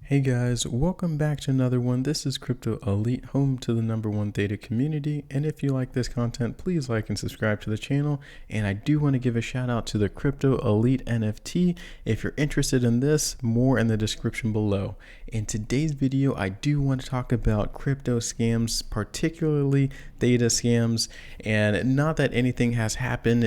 Hey guys, welcome back to another one. This is Crypto Elite, home to the #1 Theta community. And if you like this content, please like and subscribe to the channel. And I do want to give a shout out to the Crypto Elite NFT. If you're interested in this, more in the description below. In today's video, I do want to talk about crypto scams, particularly Theta scams. And not that anything has happened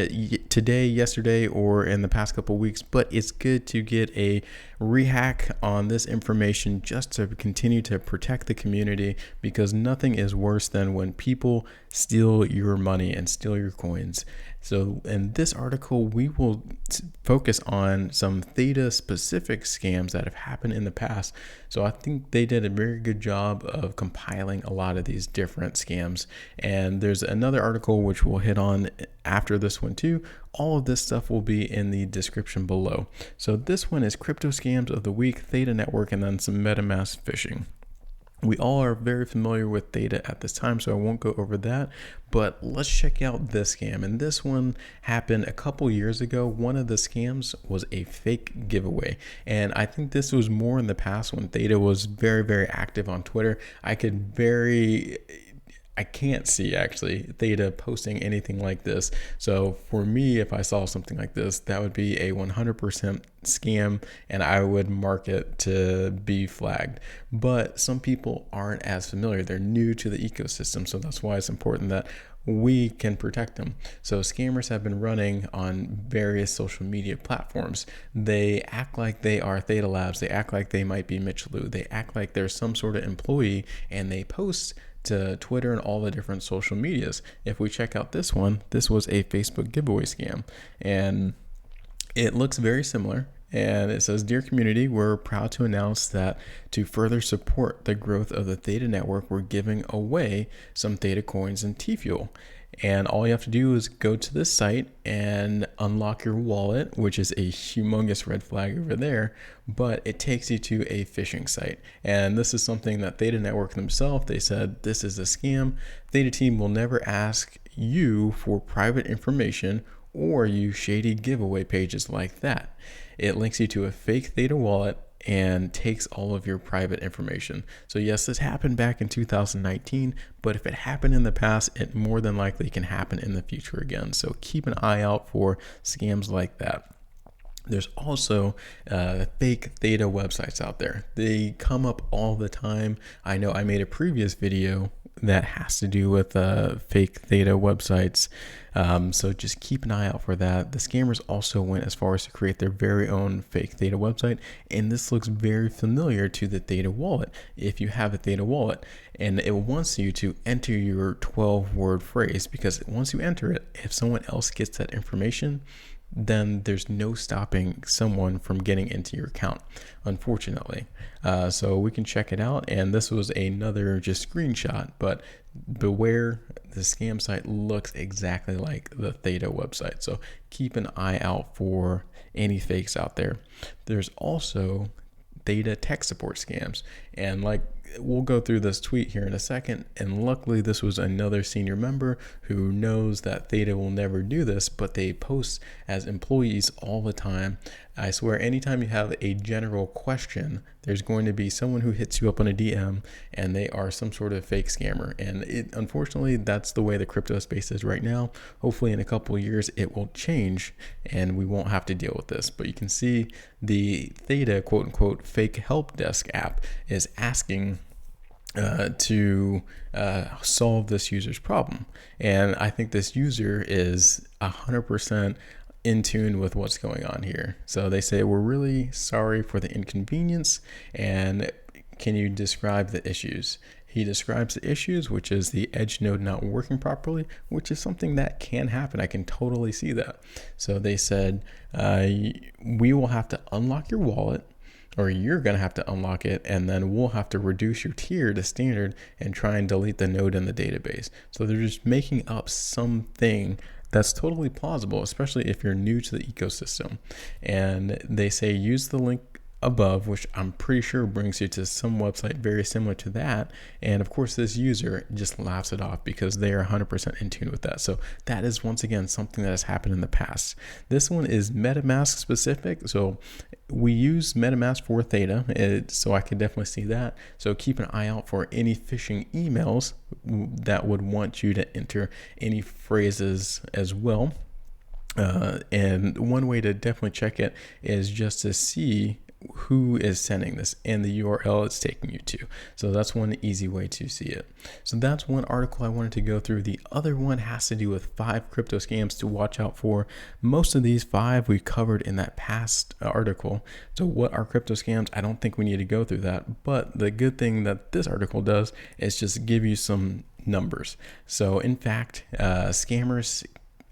today, yesterday, or in the past couple weeks, but it's good to get a rehack on this information just to continue to protect the community, because nothing is worse than when people steal your money and steal your coins. So in this article, we will focus on some Theta specific scams that have happened in the past. So I think they did a very good job of compiling a lot of these different scams. And there's another article which we'll hit on after this one too. All of this stuff will be in the description below. So this one is crypto scams of the week, Theta network, and then some MetaMask phishing. We all are very familiar with Theta at this time, so I won't go over that, but let's check out this scam. And this one happened a couple years ago. One of the scams was a fake giveaway. And I think this was more in the past when Theta was very, very active on Twitter. I can't see actually Theta posting anything like this. So for me, if I saw something like this, that would be a 100% scam, and I would mark it to be flagged. But some people aren't as familiar. They're new to the ecosystem. So that's why it's important that we can protect them. So scammers have been running on various social media platforms. They act like they are Theta Labs. They act like they might be Mitch Liu. They act like they're some sort of employee, and they post to Twitter and all the different social medias. If we check out this one, this was a Facebook giveaway scam, and it looks very similar. And it says, "Dear community, we're proud to announce that to further support the growth of the Theta network, we're giving away some Theta coins and TFUEL. And all you have to do is go to this site and unlock your wallet," which is a humongous red flag over there, but it takes you to a phishing site. And this is something that Theta Network themselves, they said, this is a scam. Theta team will never ask you for private information or use shady giveaway pages like that. It links you to a fake Theta wallet and takes all of your private information. So yes, this happened back in 2019, but if it happened in the past, it more than likely can happen in the future again. So keep an eye out for scams like that. There's also fake Theta websites out there. They come up all the time. I know I made a previous video that has to do with fake Theta websites. So just keep an eye out for that. The scammers also went as far as to create their very own fake Theta website. And this looks very familiar to the Theta wallet. If you have a Theta wallet, and it wants you to enter your 12-word phrase, because once you enter it, if someone else gets that information, then there's no stopping someone from getting into your account, unfortunately. So we can check it out. And this was another just screenshot, but beware, the scam site looks exactly like the Theta website. So keep an eye out for any fakes out there. There's also Theta tech support scams. And like, we'll go through this tweet here in a second, and luckily this was another senior member who knows that Theta will never do this, but they post as employees all the time. I swear, anytime you have a general question, there's going to be someone who hits you up on a DM, and they are some sort of fake scammer. And unfortunately, that's the way the crypto space is right now. Hopefully in a couple of years, it will change and we won't have to deal with this. But you can see the Theta quote unquote fake help desk app is asking to solve this user's problem. And I think this user is 100% in tune with what's going on here. So they say, "We're really sorry for the inconvenience, and can you describe the issues?" He describes the issues, which is the edge node not working properly, which is something that can happen. I can totally see that. So they said, "We will have to unlock your wallet, or you're going to have to unlock it, and then we'll have to reduce your tier to standard and try and delete the node in the database." So they're just making up something that's totally plausible, especially if you're new to the ecosystem. And they say, "Use the link above, which I'm pretty sure brings you to some website very similar to that. And of course, this user just laughs it off because they are 100% in tune with that. So that is, once again, something that has happened in the past. This one is MetaMask specific. So we use MetaMask for Theta, so I can definitely see that. So keep an eye out for any phishing emails that would want you to enter any phrases as well. And one way to definitely check it is just to see who is sending this and the URL it's taking you to. So that's one easy way to see it. So that's one article I wanted to go through. The other one has to do with 5 crypto scams to watch out for. Most of these 5 we covered in that past article. So what are crypto scams? I don't think we need to go through that, but the good thing that this article does is just give you some numbers. So in fact, scammers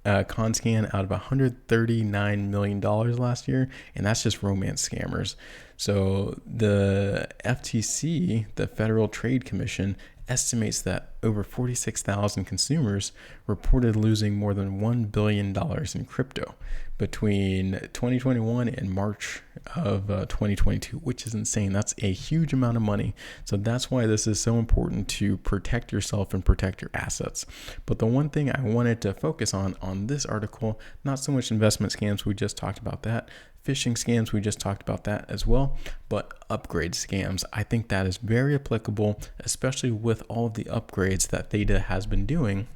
ConScan out of $139 million last year, and that's just romance scammers. So the FTC, the Federal Trade Commission, estimates that over 46,000 consumers reported losing more than $1 billion in crypto between 2021 and March of 2022, which is insane. That's a huge amount of money. So that's why this is so important to protect yourself and protect your assets. But the one thing I wanted to focus on this article, not so much investment scams, we just talked about that. Phishing scams, we just talked about that as well, but upgrade scams, I think that is very applicable, especially with all of the upgrades that Theta has been doing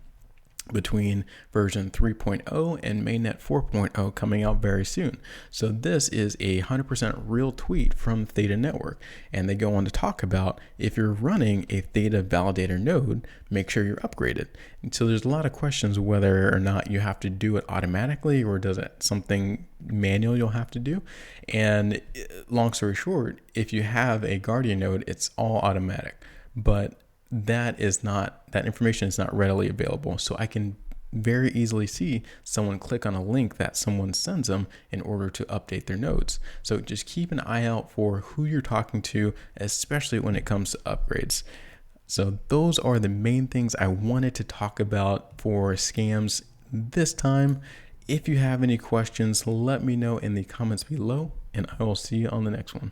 between version 3.0 and mainnet 4.0 coming out very soon. So this is a 100% real tweet from Theta Network, and they go on to talk about if you're running a Theta validator node, make sure you're upgraded. And so there's a lot of questions whether or not you have to do it automatically or does it something manual you'll have to do. And long story short, if you have a Guardian node, it's all automatic, but that information is not readily available. So I can very easily see someone click on a link that someone sends them in order to update their nodes. So just keep an eye out for who you're talking to, especially when it comes to upgrades. So those are the main things I wanted to talk about for scams this time. If you have any questions, let me know in the comments below, and I will see you on the next one.